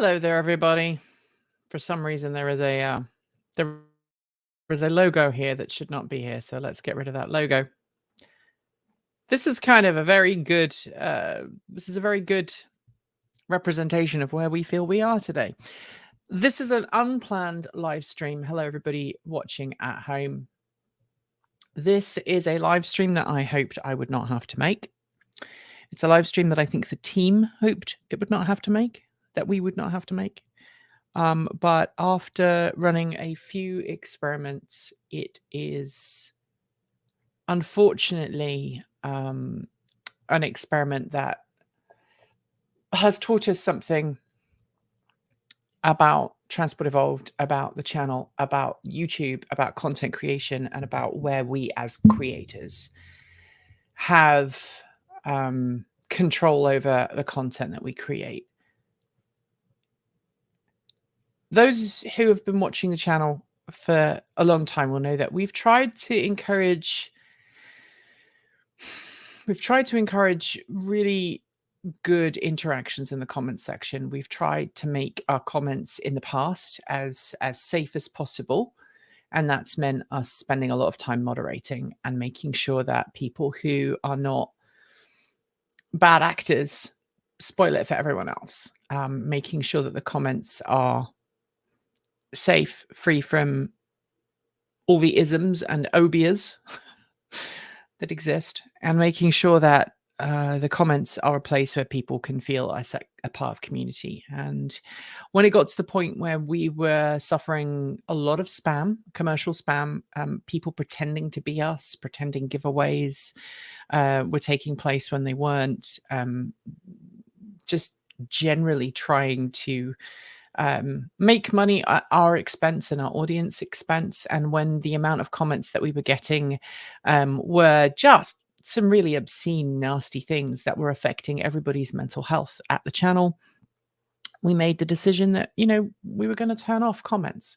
Hello there, everybody. For some reason, there is a logo here that should not be here, so let's get rid of that logo. This is kind of a very good. This is a very good representation of where we feel we are today. This is an unplanned live stream. Hello, everybody watching at home. This is a live stream that I hoped I would not have to make. It's a live stream that I think the team hoped it would not have to make, that we would not have to make. But after running a few experiments, it is unfortunately an experiment that has taught us something about Transport Evolved, about the channel, about YouTube, about content creation, and about where we as creators have control over the content that we create. Those who have been watching the channel for a long time will know that we've tried to encourage really good interactions in the comments section. We've tried to make our comments in the past as safe as possible, and that's meant us spending a lot of time moderating and making sure that people who are not bad actors spoil it for everyone else, making sure that the comments are safe, free from all the isms and obias that exist, and making sure that the comments are a place where people can feel a part of community. And when it got to the point where we were suffering a lot of spam, commercial spam, people pretending to be us, pretending giveaways were taking place when they weren't, just generally trying to make money at our expense and our audience expense. And when the amount of comments that we were getting were just some really obscene, nasty things that were affecting everybody's mental health at the channel, we made the decision that, we were going to turn off comments.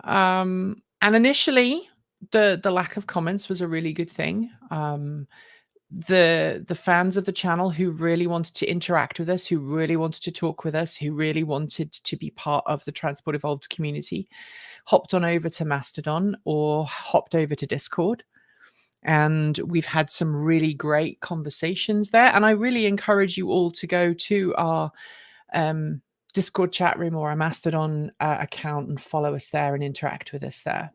And initially, the lack of comments was a really good thing. The fans of the channel who really wanted to interact with us, who really wanted to talk with us, who really wanted to be part of the Transport Evolved community, hopped on over to Mastodon or hopped over to Discord. And we've had some really great conversations there. And I really encourage you all to go to our Discord chat room or our Mastodon account and follow us there and interact with us there.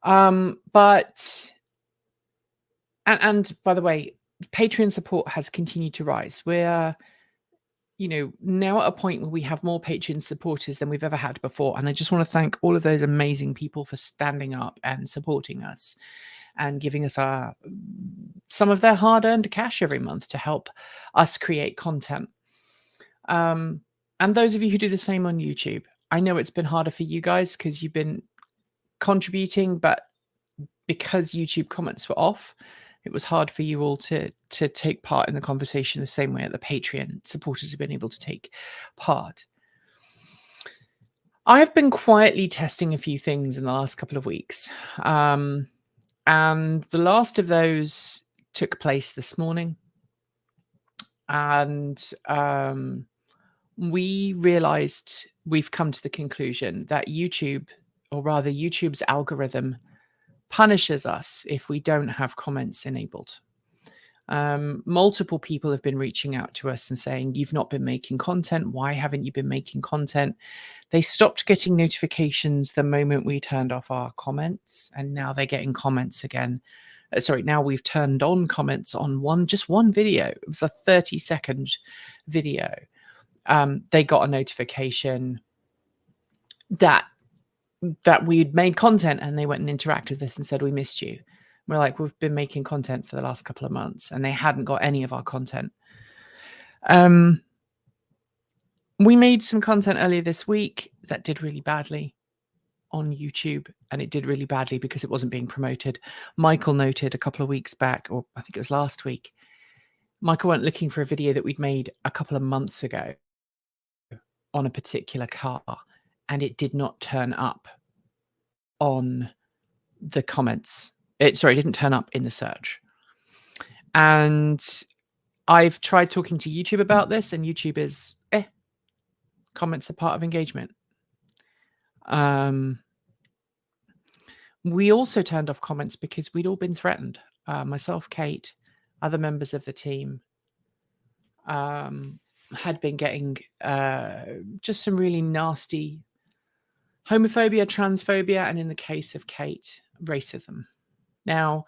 But by the way, Patreon support has continued to rise. We're, now at a point where we have more Patreon supporters than we've ever had before. And I just want to thank all of those amazing people for standing up and supporting us and giving us some of their hard-earned cash every month to help us create content. And those of you who do the same on YouTube, I know it's been harder for you guys because you've been contributing, but because YouTube comments were off, it was hard for you all to take part in the conversation the same way that the Patreon supporters have been able to take part. I have been quietly testing a few things in the last couple of weeks. And the last of those took place this morning. And we realized, we've come to the conclusion that YouTube, or rather YouTube's algorithm, punishes us if we don't have comments enabled. Multiple people have been reaching out to us and saying, you've not been making content. Why haven't you been making content? They stopped getting notifications the moment we turned off our comments, and now they're getting comments again. Now we've turned on comments on just one video. It was a 30-second video. They got a notification that we'd made content, and they went and interacted with us and said, we missed you. We're like, we've been making content for the last couple of months, and they hadn't got any of our content. We made some content earlier this week that did really badly on YouTube, and it did really badly because it wasn't being promoted. Michael noted a couple of weeks back, or I think it was last week, Michael went looking for a video that we'd made a couple of months ago on a particular car, and it did not turn up on the comments. It didn't turn up in the search. And I've tried talking to YouTube about this, and YouTube is, comments are part of engagement. We also turned off comments because we'd all been threatened. Myself, Kate, other members of the team had been getting just some really nasty homophobia, transphobia, and in the case of Kate, racism. Now,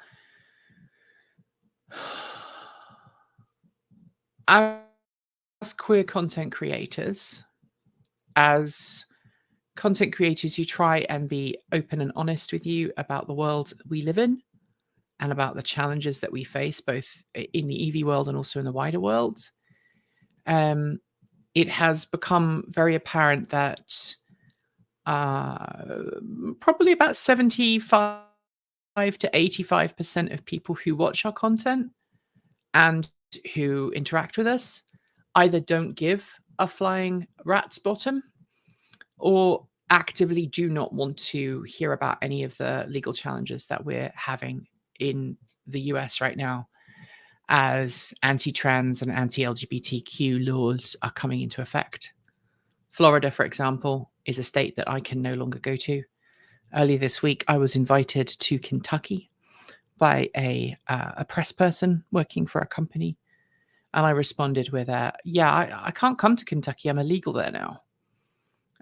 as queer content creators, as content creators who try and be open and honest with you about the world we live in and about the challenges that we face, both in the EV world and also in the wider world, it has become very apparent that probably about 75 to 85% of people who watch our content and who interact with us either don't give a flying rat's bottom or actively do not want to hear about any of the legal challenges that we're having in the US right now as anti-trans and anti-LGBTQ laws are coming into effect. Florida, for example, is a state that I can no longer go to. Earlier this week, I was invited to Kentucky by a press person working for a company. And I responded with, I can't come to Kentucky. I'm illegal there now.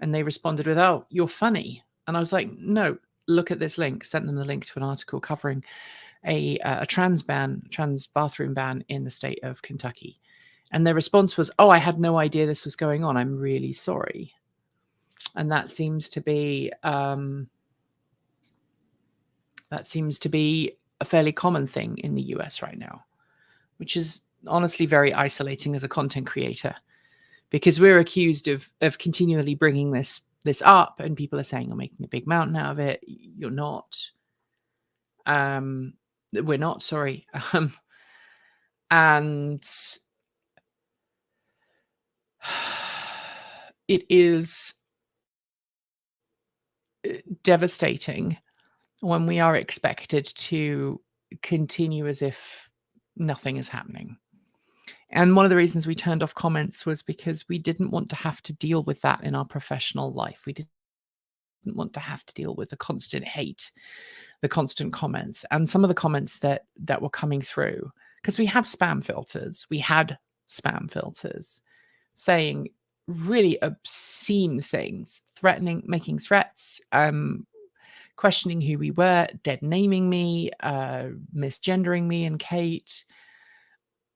And they responded with, oh, you're funny. And I was like, no, look at this link. Sent them the link to an article covering a trans bathroom ban in the state of Kentucky. And their response was, oh, I had no idea this was going on. I'm really sorry. And that seems to be a fairly common thing in the US right now, which is honestly very isolating as a content creator, because we're accused of continually bringing this up, and people are saying you're making a big mountain out of it. You're not. We're not, sorry. And it is devastating when we are expected to continue as if nothing is happening. And one of the reasons we turned off comments was because we didn't want to have to deal with that in our professional life. We didn't want to have to deal with the constant hate, the constant comments, and some of the comments that were coming through, because we have spam filters. We had spam filters saying really obscene things, threatening, making threats, questioning who we were, dead naming me, misgendering me and Kate.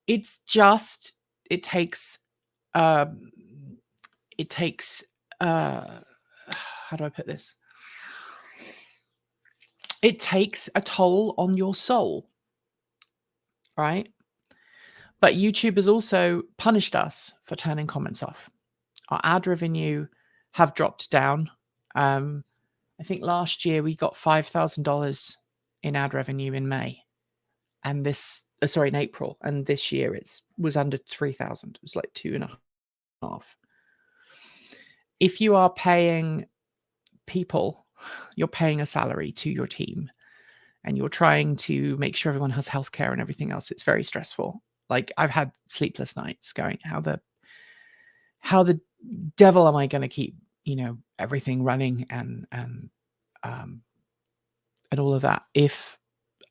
It's just, it takes how do I put this? It takes a toll on your soul, right? But YouTube has also punished us for turning comments off. Our ad revenue have dropped down. I think last year we got $5,000 in ad revenue in May, and in April, and this year it was under 3,000. It was like 2.5. If you are paying people, you're paying a salary to your team, and you're trying to make sure everyone has healthcare and everything else. It's very stressful. Like, I've had sleepless nights going, how the devil am I going to keep, everything running and all of that if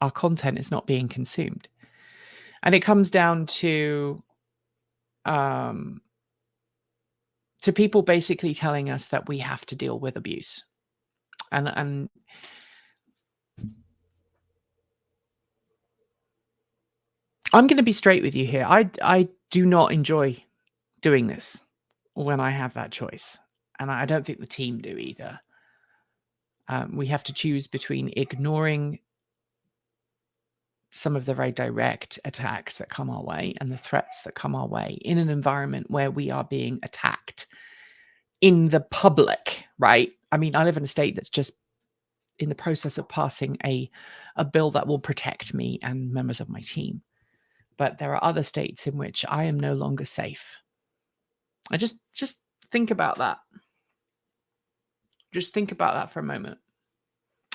our content is not being consumed? And it comes down to people basically telling us that we have to deal with abuse. And I'm going to be straight with you here. I do not enjoy doing this when I have that choice. And I don't think the team do either. We have to choose between ignoring some of the very direct attacks that come our way and the threats that come our way in an environment where we are being attacked in the public, right? I mean, I live in a state that's just in the process of passing a bill that will protect me and members of my team. But there are other states in which I am no longer safe. I just think about that. Just think about that for a moment.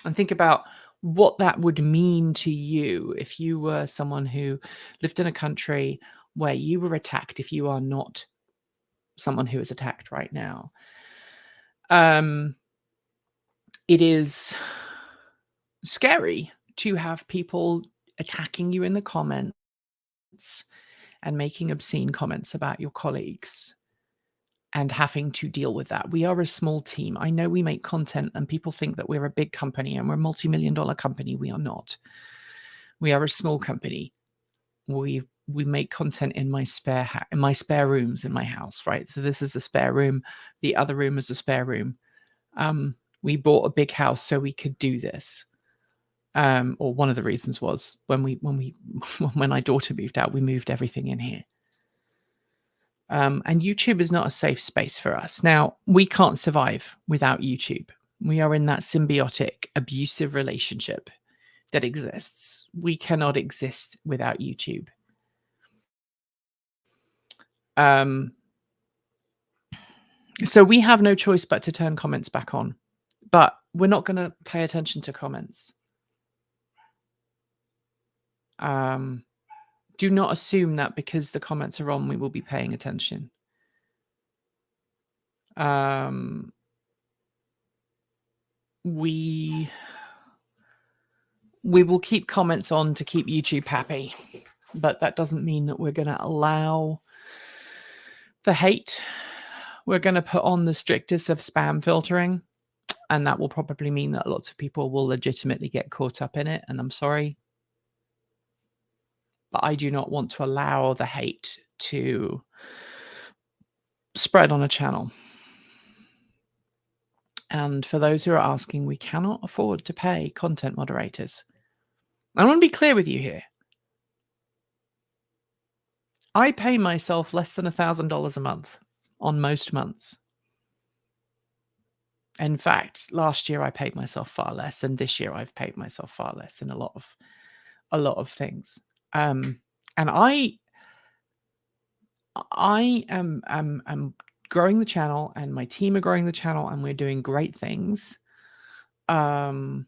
And think about what that would mean to you if you were someone who lived in a country where you were attacked if you are not someone who is attacked right now. It is scary to have people attacking you in the comments and making obscene comments about your colleagues and having to deal with that. We are a small team. I know we make content and people think that we're a big company and we're a multi-million-dollar company. We are not. We are a small company. We make content in my spare rooms in my house, right? So this is a spare room. The other room is a spare room. We bought a big house so we could do this. Or one of the reasons was when our daughter moved out, we moved everything in here. And YouTube is not a safe space for us. Now, we can't survive without YouTube. We are in that symbiotic, abusive relationship that exists. We cannot exist without YouTube. So we have no choice but to turn comments back on. But we're not going to pay attention to comments. Do not assume that because the comments are on, we will be paying attention. We will keep comments on to keep YouTube happy, but that doesn't mean that we're going to allow the hate. We're going to put on the strictest of spam filtering, and that will probably mean that lots of people will legitimately get caught up in it, and I'm sorry. But I do not want to allow the hate to spread on a channel. And for those who are asking, we cannot afford to pay content moderators. I want to be clear with you here. I pay myself less than $1,000 a month on most months. In fact, last year I paid myself far less, and this year I've paid myself far less in a lot of things. And I am growing the channel, and my team are growing the channel, and we're doing great things. And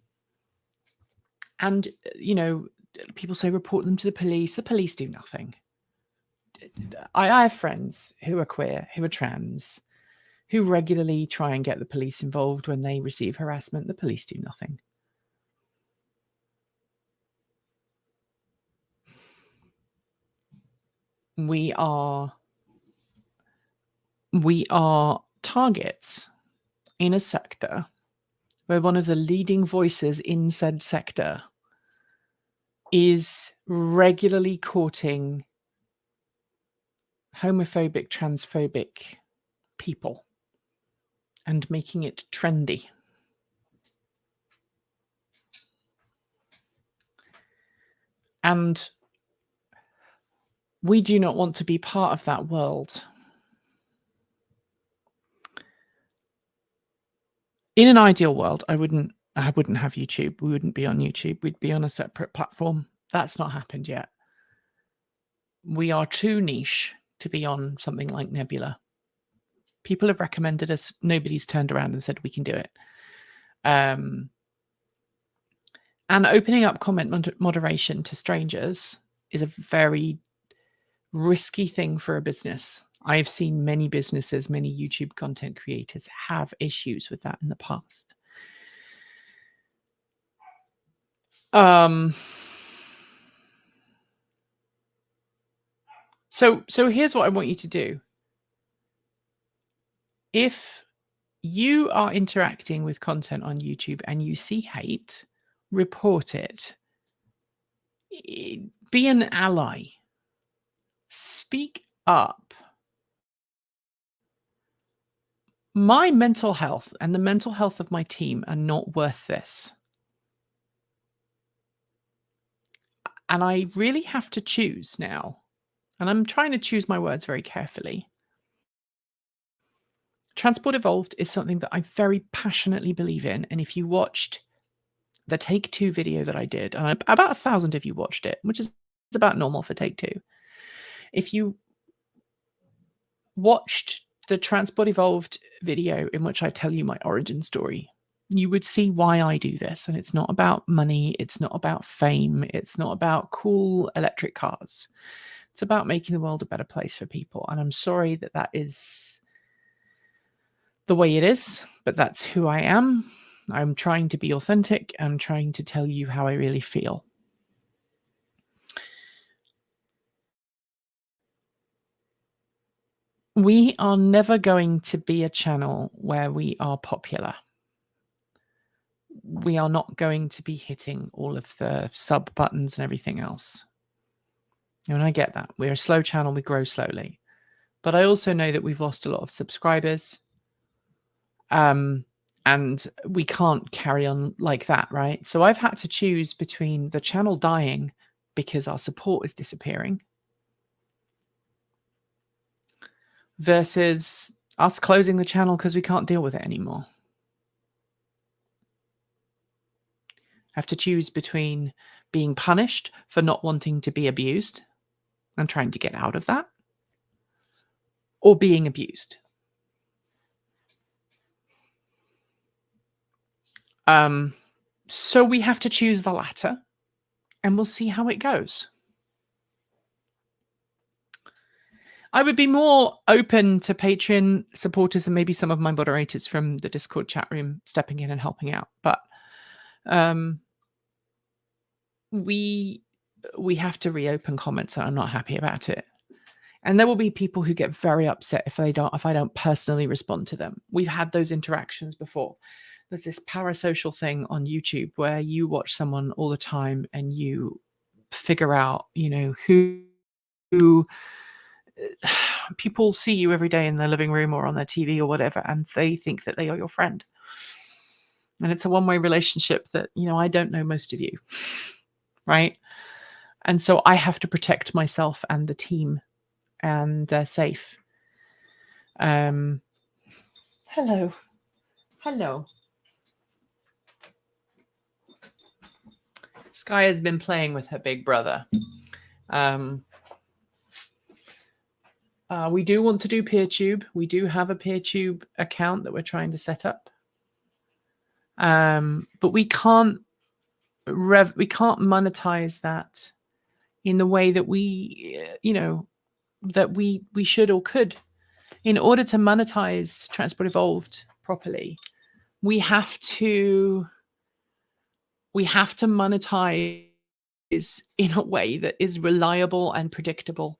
people say report them to the police. The police do nothing. I have friends who are queer, who are trans, who regularly try and get the police involved when they receive harassment. The police do nothing. We are targets in a sector where one of the leading voices in said sector is regularly courting homophobic, transphobic people and making it trendy. And we do not want to be part of that world. In an ideal world, I wouldn't have YouTube. We wouldn't be on YouTube. We'd be on a separate platform. That's not happened yet. We are too niche to be on something like Nebula. People have recommended us. Nobody's turned around and said we can do it. And opening up comment moderation to strangers is a very risky thing for a business. I have seen many businesses, many YouTube content creators have issues with that in the past. So here's what I want you to do. If you are interacting with content on YouTube and you see hate, report it. Be an ally. Speak up. My mental health and the mental health of my team are not worth this. And I really have to choose now. And I'm trying to choose my words very carefully. Transport Evolved is something that I very passionately believe in. And if you watched the Take Two video that I did, and about 1,000 of you watched it, which is about normal for Take Two. If you watched the Transport Evolved video in which I tell you my origin story, you would see why I do this. And it's not about money. It's not about fame. It's not about cool electric cars. It's about making the world a better place for people. And I'm sorry that that is the way it is, but that's who I am. I'm trying to be authentic. I'm trying to tell you how I really feel. We are never going to be a channel where we are popular. We are not going to be hitting all of the sub buttons and everything else. And I get that. We're a slow channel, we grow slowly. But I also know that we've lost a lot of subscribers. And we can't carry on like that, right? So I've had to choose between the channel dying because our support is disappearing versus us closing the channel because we can't deal with it anymore. I have to choose between being punished for not wanting to be abused and trying to get out of that, or being abused. So we have to choose the latter, and we'll see how it goes. I would be more open to Patreon supporters and maybe some of my moderators from the Discord chat room stepping in and helping out. But we have to reopen comments, and I'm not happy about it. And there will be people who get very upset if I don't personally respond to them. We've had those interactions before. There's this parasocial thing on YouTube where you watch someone all the time and you figure out, who people see you every day in their living room or on their TV or whatever, and they think that they are your friend. And it's a one-way relationship that, I don't know most of you, right? And so I have to protect myself and the team, and they're safe. Hello. Sky has been playing with her big brother. We do want to do PeerTube. We do have a PeerTube account that we're trying to set up. But we can't monetize that in the way that we should or could. In order to monetize Transport Evolved properly, we have to monetize in a way that is reliable and predictable.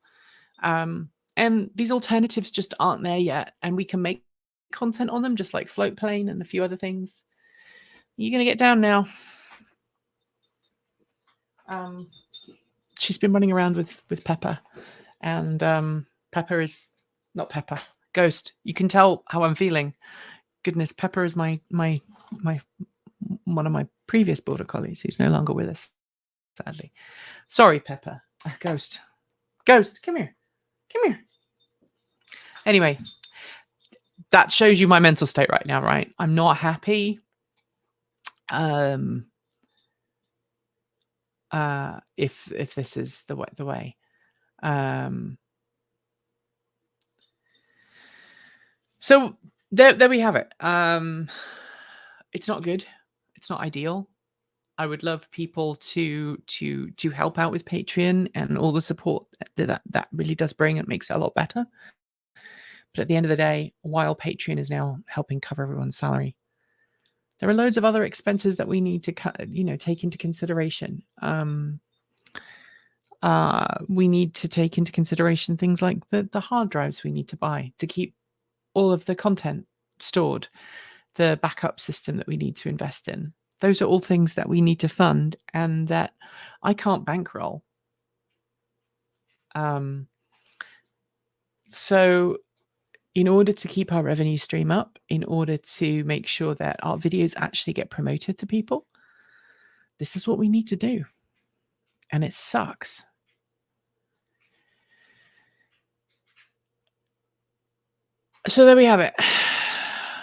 And these alternatives just aren't there yet, and we can make content on them, just like Floatplane and a few other things. You're gonna get down now. She's been running around with Pepper, and Pepper is not Pepper. Ghost. You can tell how I'm feeling. Goodness, Pepper is my one of my previous border collies who's no longer with us, sadly. Sorry, Pepper. Ghost, come here. Anyway, that shows you my mental state right now, right? I'm not happy. If this is the way. So there we have it. It's not good. It's not ideal. I would love people to help out with Patreon and all the support that really does bring. It makes it a lot better. But at the end of the day, while Patreon is now helping cover everyone's salary, there are loads of other expenses that we need to take into consideration. We need to take into consideration things like the hard drives we need to buy to keep all of the content stored, the backup system that we need to invest in. Those are all things that we need to fund and that I can't bankroll. So in order to keep our revenue stream up, in order to make sure that our videos actually get promoted to people, this is what we need to do. And it sucks. So there we have it.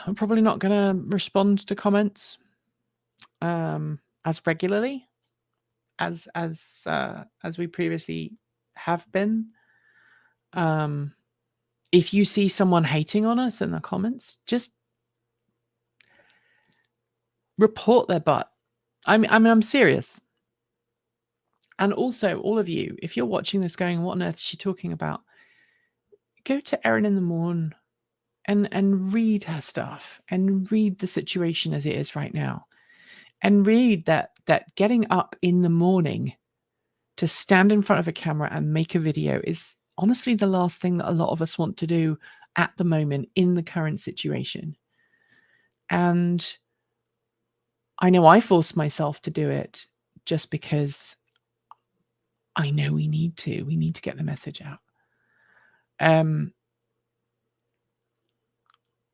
I'm probably not going to respond to comments as regularly as we previously have been. If you see someone hating on us in the comments, just report their butt. I mean, I'm serious. And also, all of you, if you're watching this going, what on earth is she talking about? Go to Erin in the Morn and read her stuff and read the situation as it is right now. And read that getting up in the morning to stand in front of a camera and make a video is honestly the last thing that a lot of us want to do at the moment in the current situation. And I know I forced myself to do it just because I know we need to get the message out.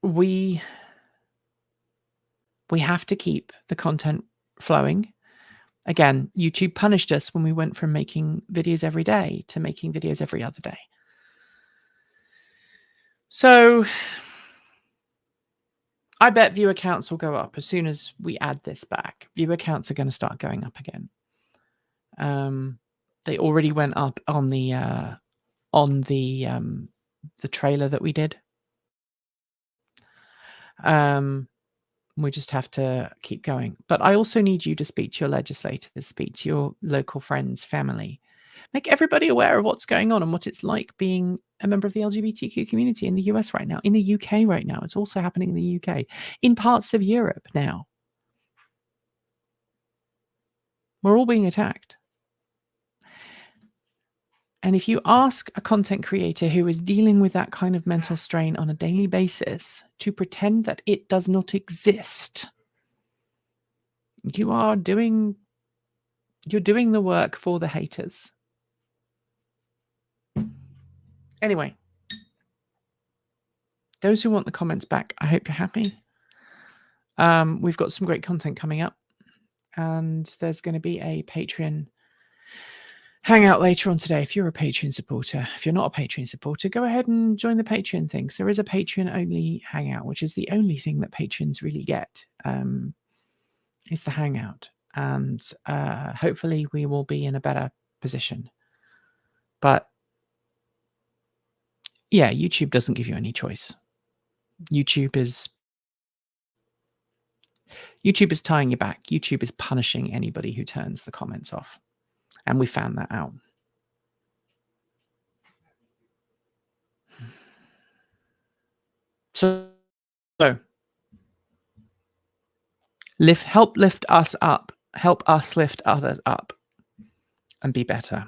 We have to keep the content flowing. Again, YouTube punished us when we went from making videos every day to making videos every other day. So I bet viewer counts will go up as soon as we add this back. Viewer counts are going to start going up again. They already went up on the trailer that we did. We just have to keep going. But I also need you to speak to your legislators, speak to your local friends, family. Make everybody aware of what's going on and what it's like being a member of the LGBTQ community in the US right now, in the UK right now. It's also happening in the UK, in parts of Europe now. We're all being attacked. And if you ask a content creator who is dealing with that kind of mental strain on a daily basis to pretend that it does not exist, you're doing the work for the haters. Anyway, those who want the comments back, I hope you're happy. We've got some great content coming up, and there's going to be a Patreon hangout later on today. If you're a Patreon supporter, if you're not a Patreon supporter, go ahead and join the Patreon thing. So there is a Patreon only hangout, which is the only thing that patrons really get. It's the hangout, and hopefully we will be in a better position. But yeah, YouTube doesn't give you any choice. YouTube is tying you back. YouTube is punishing anybody who turns the comments off. And we found that out. So help lift us up. Help us lift others up and be better.